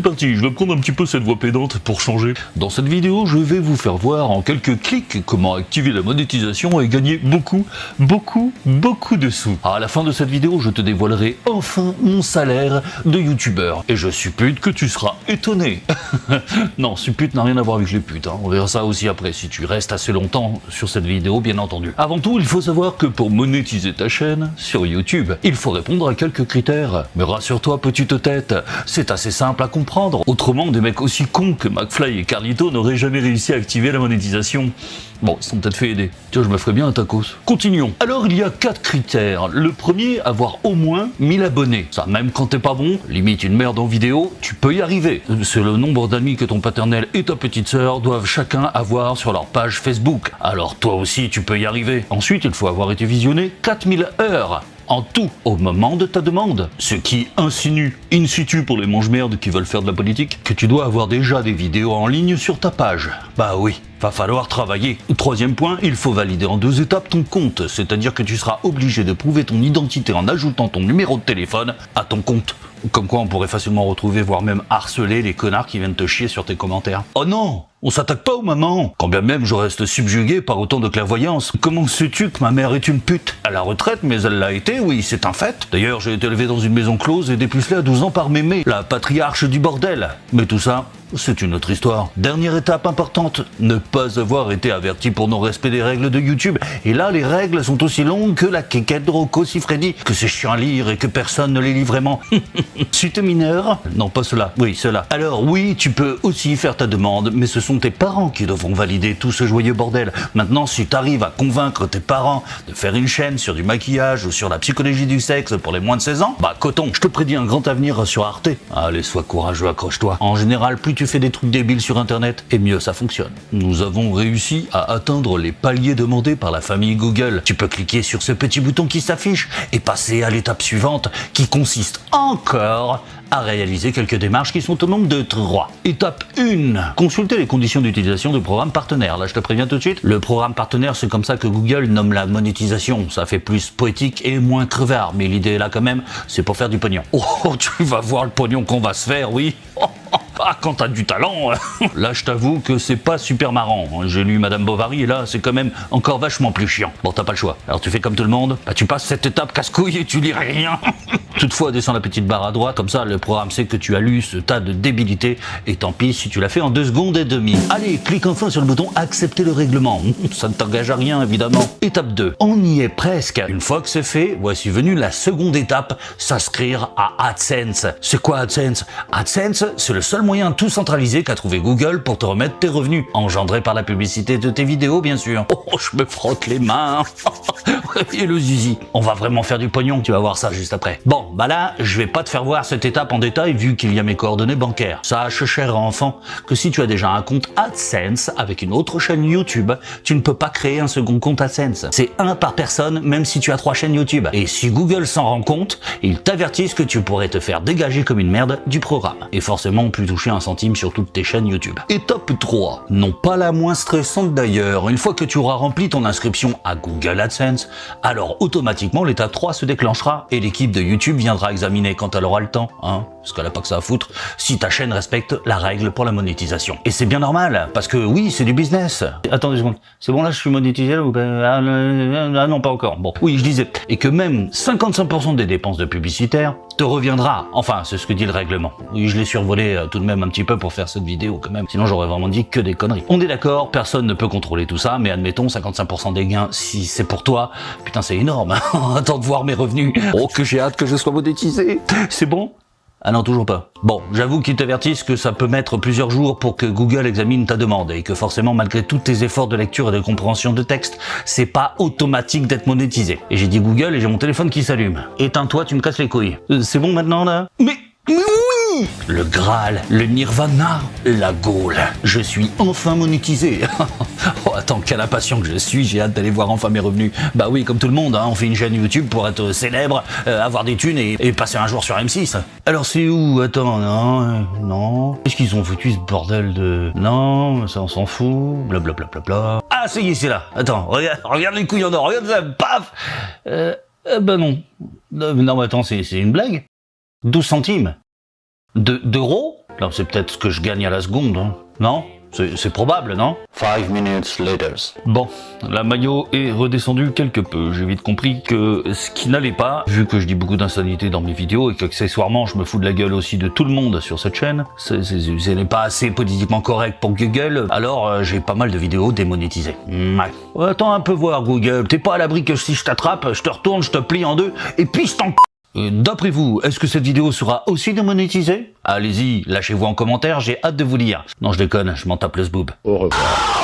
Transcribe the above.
parti, je vais prendre un petit peu cette voix pédante pour changer. Dans cette vidéo, je vais vous faire voir en quelques clics comment activer la monétisation et gagner beaucoup de sous. À la fin de cette vidéo, je te dévoilerai enfin mon salaire de youtubeur. Et je suppute que tu seras étonné. Non, suppute n'a rien à voir avec les putes, hein. On verra ça aussi après, si tu restes assez longtemps sur cette vidéo, bien entendu. Avant tout, il faut savoir que pour monétiser ta chaîne sur YouTube, il faut répondre à quelques critères. Mais rassure-toi, petite tête, c'est assez simple à comprendre. Autrement, des mecs aussi cons que McFly et Carlito n'auraient jamais réussi à activer la monétisation. Bon, ils sont peut-être fait aider. Tiens, je me ferais bien un tacos. Continuons. Alors, il y a 4 critères. Le premier, avoir au moins 1000 abonnés. Ça, même quand t'es pas bon, limite une merde en vidéo, tu peux y arriver. C'est le nombre d'amis que ton paternel et ta petite sœur doivent chacun avoir sur leur page Facebook. Alors, toi aussi, tu peux y arriver. Ensuite, il faut avoir été visionné 4000 heures. En tout, au moment de ta demande. Ce qui insinue, in situ pour les mange-merdes qui veulent faire de la politique, que tu dois avoir déjà des vidéos en ligne sur ta page. Bah oui, va falloir travailler. Troisième point, il faut valider en 2 étapes ton compte, c'est-à-dire que tu seras obligé de prouver ton identité en ajoutant ton numéro de téléphone à ton compte. Comme quoi on pourrait facilement retrouver, voire même harceler les connards qui viennent te chier sur tes commentaires. Oh non! On s'attaque pas aux mamans. Quand bien même je reste subjugué par autant de clairvoyance. Comment sais-tu que ma mère est une pute? À la retraite, mais elle l'a été, oui, c'est un fait. D'ailleurs, j'ai été élevé dans une maison close et dépucelé à 12 ans par mémé, la patriarche du bordel. Mais tout ça, c'est une autre histoire. Dernière étape importante, ne pas avoir été averti pour non-respect des règles de YouTube. Et là, les règles sont aussi longues que la quéquette de Rocco Siffredi, que c'est chiant à lire et que personne ne les lit vraiment. Si t'es mineur, non pas cela, oui cela. Alors oui, tu peux aussi faire ta demande, mais ce sont tes parents qui devront valider tout ce joyeux bordel. Maintenant, si t'arrives à convaincre tes parents de faire une chaîne sur du maquillage ou sur la psychologie du sexe pour les moins de 16 ans, bah coton, je te prédis un grand avenir sur Arte. Allez, sois courageux, accroche-toi. En général, plus tu fais des trucs débiles sur internet, et mieux ça fonctionne. Nous avons réussi à atteindre les paliers demandés par la famille Google. Tu peux cliquer sur ce petit bouton qui s'affiche et passer à l'étape suivante qui consiste encore à réaliser quelques démarches qui sont au nombre de 3. Étape 1. Consulter les conditions d'utilisation du programme partenaire. Là, je te préviens tout de suite. Le programme partenaire, c'est comme ça que Google nomme la monétisation. Ça fait plus poétique et moins crevard. Mais l'idée est là quand même, c'est pour faire du pognon. Oh, tu vas voir le pognon qu'on va se faire, oui. Ah, quand t'as du talent, là je t'avoue que c'est pas super marrant. J'ai lu Madame Bovary et là c'est quand même encore vachement plus chiant. Bon, t'as pas le choix. Alors tu fais comme tout le monde, bah tu passes cette étape casse-couille et tu lis rien. Toutefois, descends la petite barre à droite, comme ça le programme sait que tu as lu ce tas de débilité et tant pis si tu l'as fait en 2 secondes et demie. Allez, clique enfin sur le bouton accepter le règlement. Ça ne t'engage à rien évidemment. Étape 2. On y est presque. Une fois que c'est fait, voici venue la seconde étape, s'inscrire à AdSense. C'est quoi AdSense? AdSense, c'est le seul moyen tout centralisé qu'a trouvé Google pour te remettre tes revenus, engendrés par la publicité de tes vidéos bien sûr. Oh, je me frotte les mains. Et le zizi. On va vraiment faire du pognon, tu vas voir ça juste après. Bon, bah là, je vais pas te faire voir cette étape en détail vu qu'il y a mes coordonnées bancaires. Sache, cher enfant, que si tu as déjà un compte AdSense avec une autre chaîne YouTube, tu ne peux pas créer un second compte AdSense. C'est 1 par personne, même si tu as 3 chaînes YouTube. Et si Google s'en rend compte, ils t'avertissent que tu pourrais te faire dégager comme une merde du programme. Et forcément, plus toucher 1 centime sur toutes tes chaînes YouTube. Étape 3. Non pas la moins stressante d'ailleurs. Une fois que tu auras rempli ton inscription à Google AdSense, alors automatiquement l'étape 3 se déclenchera et l'équipe de YouTube viendra examiner quand elle aura le temps, hein, parce qu'elle a pas que ça à foutre, si ta chaîne respecte la règle pour la monétisation. Et c'est bien normal, parce que oui, c'est du business. Attendez 2 secondes. C'est bon là, je suis monétisé là ou pas? Ah non, pas encore. Bon, oui, je disais. Et que même 55% des dépenses de publicitaires te reviendra. Enfin, c'est ce que dit le règlement. Oui, je l'ai survolé tout de même un petit peu pour faire cette vidéo quand même. Sinon, j'aurais vraiment dit que des conneries. On est d'accord, personne ne peut contrôler tout ça, mais admettons 55% des gains, si c'est pour toi, putain, c'est énorme. Attends de voir mes revenus. Oh, que j'ai hâte que je sois monétisé. C'est bon? Ah non, toujours pas. Bon, j'avoue qu'ils t'avertissent que ça peut mettre plusieurs jours pour que Google examine ta demande et que forcément, malgré tous tes efforts de lecture et de compréhension de texte, c'est pas automatique d'être monétisé. Et j'ai dit Google et j'ai mon téléphone qui s'allume. Éteins-toi, tu me casses les couilles. C'est bon maintenant là? Mais oui! Le Graal, le Nirvana, la Gaule. Je suis enfin monétisé. Oh, attends, quelle impatient que je suis, j'ai hâte d'aller voir enfin mes revenus. Bah oui, comme tout le monde, hein, on fait une chaîne YouTube pour être célèbre, avoir des thunes et passer un jour sur M6. Alors c'est où? Attends, non. Qu'est-ce qu'ils ont foutu ce bordel de... Non, ça on s'en fout, blablabla. Ah, ça y est, c'est là. Attends, regarde les couilles en or, regarde ça, paf. Bah non. Non, mais attends, c'est une blague? 12 centimes d'euros? Là, c'est peut-être ce que je gagne à la seconde, hein. Non? C'est probable, non? 5 minutes later. Bon, la maillot est redescendue quelque peu. J'ai vite compris que ce qui n'allait pas, vu que je dis beaucoup d'insanité dans mes vidéos et qu'accessoirement je me fous de la gueule aussi de tout le monde sur cette chaîne, ce n'est pas assez politiquement correct pour Google, alors j'ai pas mal de vidéos démonétisées. Ouais. Attends un peu voir Google, t'es pas à l'abri que si je t'attrape, je te retourne, je te plie en deux, et puis je t'en... D'après vous, est-ce que cette vidéo sera aussi démonétisée? Allez-y, lâchez-vous en commentaire, j'ai hâte de vous lire. Non, je déconne, je m'en tape le sboob. Au revoir.